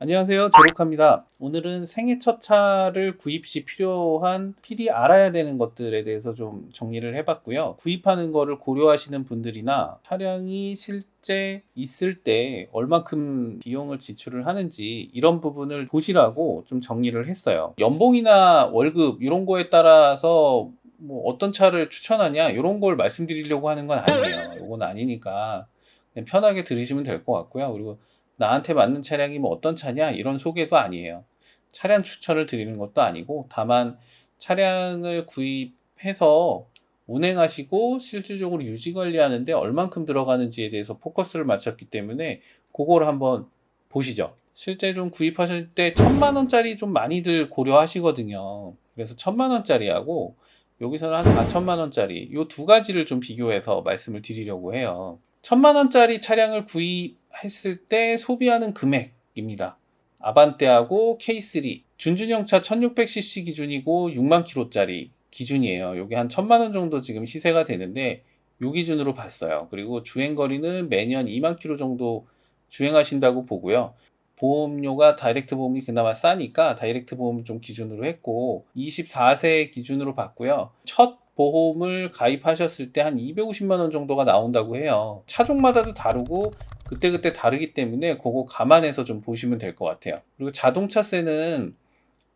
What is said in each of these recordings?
안녕하세요. 제로카입니다. 오늘은 생애 첫 차를 구입 시 필요한 필히 알아야 되는 것들에 대해서 좀 정리를 해봤고요. 구입하는 거를 고려하시는 분들이나 차량이 실제 있을 때 얼만큼 비용을 지출을 하는지 이런 부분을 보시라고 좀 정리를 했어요. 연봉이나 월급 이런 거에 따라서 뭐 어떤 차를 추천하냐 이런 걸 말씀드리려고 하는 건 아니에요. 이건 아니니까 그냥 편하게 들으시면 될 것 같고요. 그리고 나한테 맞는 차량이 뭐 어떤 차냐 이런 소개도 아니에요. 차량 추천을 드리는 것도 아니고 다만 차량을 구입해서 운행하시고 실질적으로 유지 관리하는데 얼만큼 들어가는지에 대해서 포커스를 맞췄기 때문에 그걸 한번 보시죠. 실제 좀 구입하실 때 1,000만 원짜리 좀 많이들 고려하시거든요. 그래서 1,000만 원짜리하고 여기서는 한 4천만 원짜리 요 두 가지를 좀 비교해서 말씀을 드리려고 해요. 1,000만 원짜리 차량을 구입했을 때 소비하는 금액입니다. 아반떼하고 K3 준준형차 1600cc 기준이고 6만 킬로짜리 기준이에요. 요게 한 1,000만 원 정도 지금 시세가 되는데 요 기준으로 봤어요. 그리고 주행거리는 매년 2만 킬로 정도 주행하신다고 보고요. 보험료가 다이렉트 보험이 그나마 싸니까 다이렉트 보험 좀 기준으로 했고 24세 기준으로 봤고요. 첫 보험을 가입하셨을 때 한 250만 원 정도가 나온다고 해요. 차종마다도 다르고 그때그때 다르기 때문에 그거 감안해서 좀 보시면 될 것 같아요. 그리고 자동차세는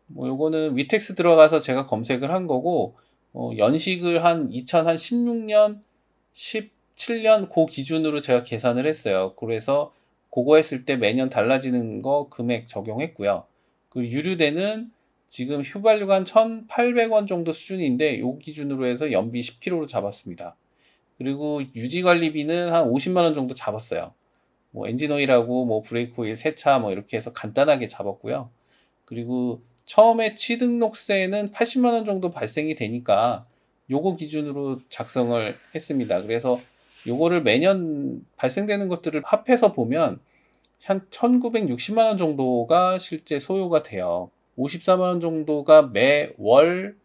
뭐 요거는 위텍스 들어가서 제가 검색을 한 거고 연식을 한 2016년, 17년 그 기준으로 제가 계산을 했어요. 그래서 그거 했을 때 매년 달라지는 거 금액 적용했고요. 그리고 유류대는 지금 휘발유가 한 1,800원 정도 수준인데 요 기준으로 해서 연비 10km로 잡았습니다. 그리고 유지관리비는 한 50만 원 정도 잡았어요. 뭐 엔진오일하고 뭐 브레이크 오일, 세차 뭐 이렇게 해서 간단하게 잡았고요. 그리고 처음에 취등록세는 80만 원 정도 발생이 되니까 요거 기준으로 작성을 했습니다. 그래서 요거를 매년 발생되는 것들을 합해서 보면 한 1960만 원 정도가 실제 소요가 돼요. 54만 원 정도가 매월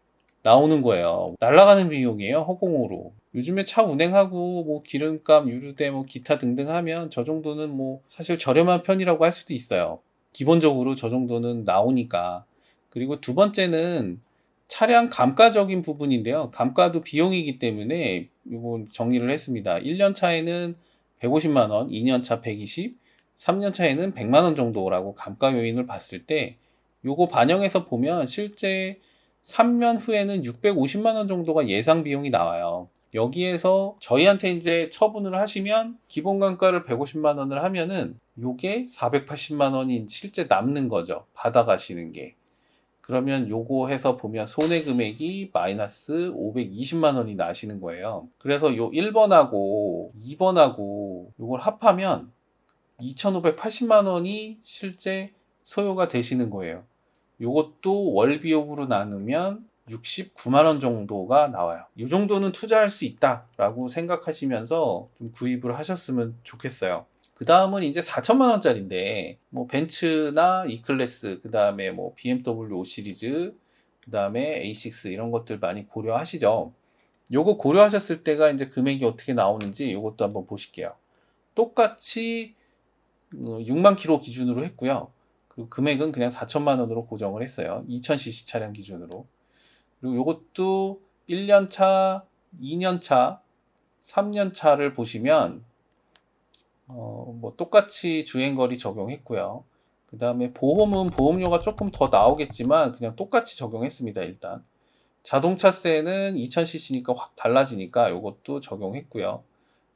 나오는 거예요. 날아가는 비용이에요, 허공으로. 요즘에 차 운행하고 뭐 기름값, 유류대, 뭐 기타 등등 하면 저 정도는 뭐 사실 저렴한 편이라고 할 수도 있어요. 기본적으로 저 정도는 나오니까. 그리고 두 번째는 차량 감가적인 부분인데요. 감가도 비용이기 때문에 이건 정리를 했습니다. 1년 차에는 150만 원, 2년 차 120, 3년 차에는 100만 원 정도라고 감가 요인을 봤을 때 요거 반영해서 보면 실제 3년 후에는 650만 원 정도가 예상 비용이 나와요. 여기에서 저희한테 이제 처분을 하시면 기본 단가를 150만 원을 하면은 요게 480만 원이 실제 남는 거죠. 받아가시는 게. 그러면 요거 해서 보면 손해 금액이 마이너스 520만 원이 나시는 거예요. 그래서 요 1번하고 2번하고 요걸 합하면 2,580만 원이 실제 소요가 되시는 거예요. 요것도 월 비용으로 나누면 69만 원 정도가 나와요. 이 정도는 투자할 수 있다라고 생각하시면서 좀 구입을 하셨으면 좋겠어요. 그 다음은 이제 4천만 원짜리인데 뭐 벤츠나 E클래스, 그 다음에 뭐 BMW 5 시리즈, 그 다음에 A6 이런 것들 많이 고려하시죠. 요거 고려하셨을 때가 이제 금액이 어떻게 나오는지 요것도 한번 보실게요. 똑같이 6만 킬로 기준으로 했고요. 그리고 금액은 그냥 4천만 원으로 고정을 했어요. 2000cc 차량 기준으로. 그리고 이것도 1년 차, 2년 차, 3년 차를 보시면 뭐 똑같이 주행거리 적용했고요. 그 다음에 보험은 보험료가 조금 더 나오겠지만 그냥 똑같이 적용했습니다. 일단 자동차세는 2000cc니까 확 달라지니까 이것도 적용했고요.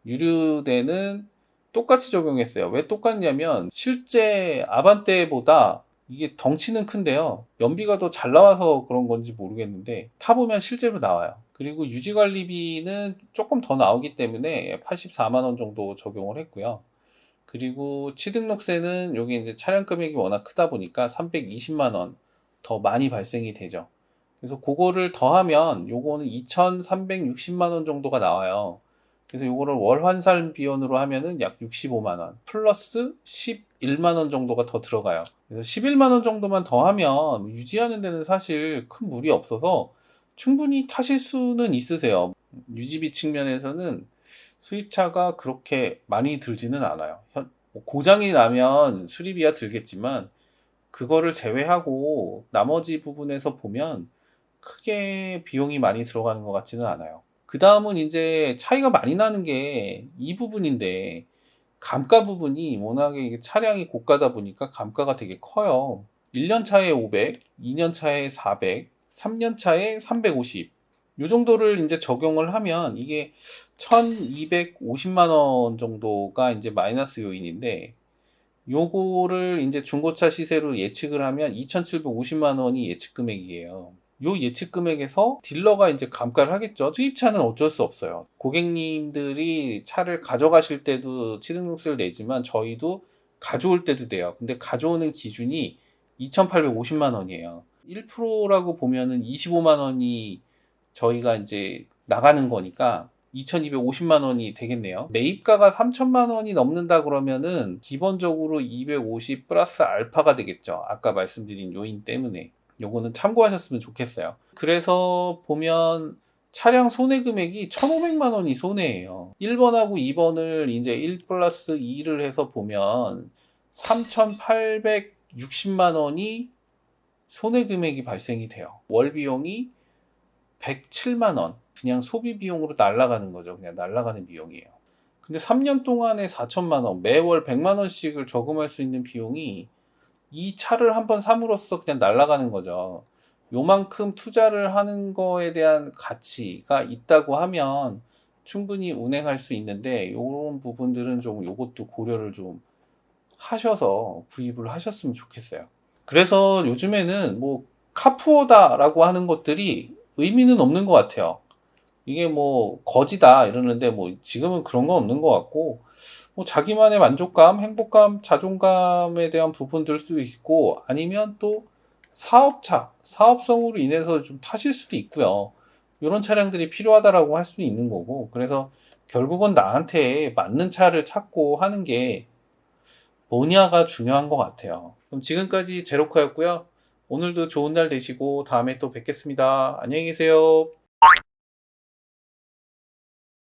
유류대는 똑같이 적용했어요. 왜 똑같냐면 실제 아반떼보다 이게 덩치는 큰데요. 연비가 더 잘 나와서 그런 건지 모르겠는데 타보면 실제로 나와요. 그리고 유지관리비는 조금 더 나오기 때문에 84만 원 정도 적용을 했고요. 그리고 취등록세는 여기 이제 차량 금액이 워낙 크다 보니까 320만 원 더 많이 발생이 되죠. 그래서 그거를 더하면 요거는 2,360만 원 정도가 나와요. 그래서 요거를 월 환산 비용으로 하면은 약 65만 원 플러스 11만 원 정도가 더 들어가요. 그래서 11만 원 정도만 더하면 유지하는 데는 사실 큰 무리 없어서 충분히 타실 수는 있으세요. 유지비 측면에서는 수입차가 그렇게 많이 들지는 않아요. 고장이 나면 수리비가 들겠지만 그거를 제외하고 나머지 부분에서 보면 크게 비용이 많이 들어가는 것 같지는 않아요. 그 다음은 이제 차이가 많이 나는 게 이 부분인데, 감가 부분이 워낙에 이게 차량이 고가다 보니까 감가가 되게 커요. 1년 차에 500, 2년 차에 400, 3년 차에 350. 요 정도를 이제 적용을 하면 이게 1250만 원 정도가 이제 마이너스 요인인데, 요거를 이제 중고차 시세로 예측을 하면 2,750만 원이 예측 금액이에요. 요 예측 금액에서 딜러가 이제 감가를 하겠죠. 수입차는 어쩔 수 없어요. 고객님들이 차를 가져가실 때도 취등록세를 내지만 저희도 가져올 때도 돼요. 근데 가져오는 기준이 2,850만 원이에요. 1%라고 보면은 25만 원이 저희가 이제 나가는 거니까 2,250만 원이 되겠네요. 매입가가 3천만 원이 넘는다 그러면은 기본적으로 250 플러스 알파가 되겠죠. 아까 말씀드린 요인 때문에. 요거는 참고하셨으면 좋겠어요. 그래서 보면 차량 손해 금액이 1,500만 원이 손해예요. 1번하고 2번을 이제 1 플러스 2를 해서 보면 3,860만 원이 손해 금액이 발생이 돼요. 월 비용이 107만 원. 그냥 소비 비용으로 날아가는 거죠. 그냥 날아가는 비용이에요. 근데 3년 동안에 4천만 원, 매월 100만 원씩을 저금할 수 있는 비용이 이 차를 한번 삼으로써 그냥 날아가는 거죠. 요만큼 투자를 하는 거에 대한 가치가 있다고 하면 충분히 운행할 수 있는데, 요런 부분들은 좀 요것도 고려를 좀 하셔서 구입을 하셨으면 좋겠어요. 그래서 요즘에는 뭐 카푸어다라고 하는 것들이 의미는 없는 것 같아요. 이게 뭐 거지다 이러는데 뭐 지금은 그런 건 없는 것 같고, 뭐 자기만의 만족감, 행복감, 자존감에 대한 부분들 수도 있고, 아니면 또 사업성으로 인해서 좀 타실 수도 있고요. 이런 차량들이 필요하다라고 할 수 있는 거고, 그래서 결국은 나한테 맞는 차를 찾고 하는 게 뭐냐가 중요한 것 같아요. 그럼 지금까지 제로카였고요. 오늘도 좋은 날 되시고 다음에 또 뵙겠습니다. 안녕히 계세요.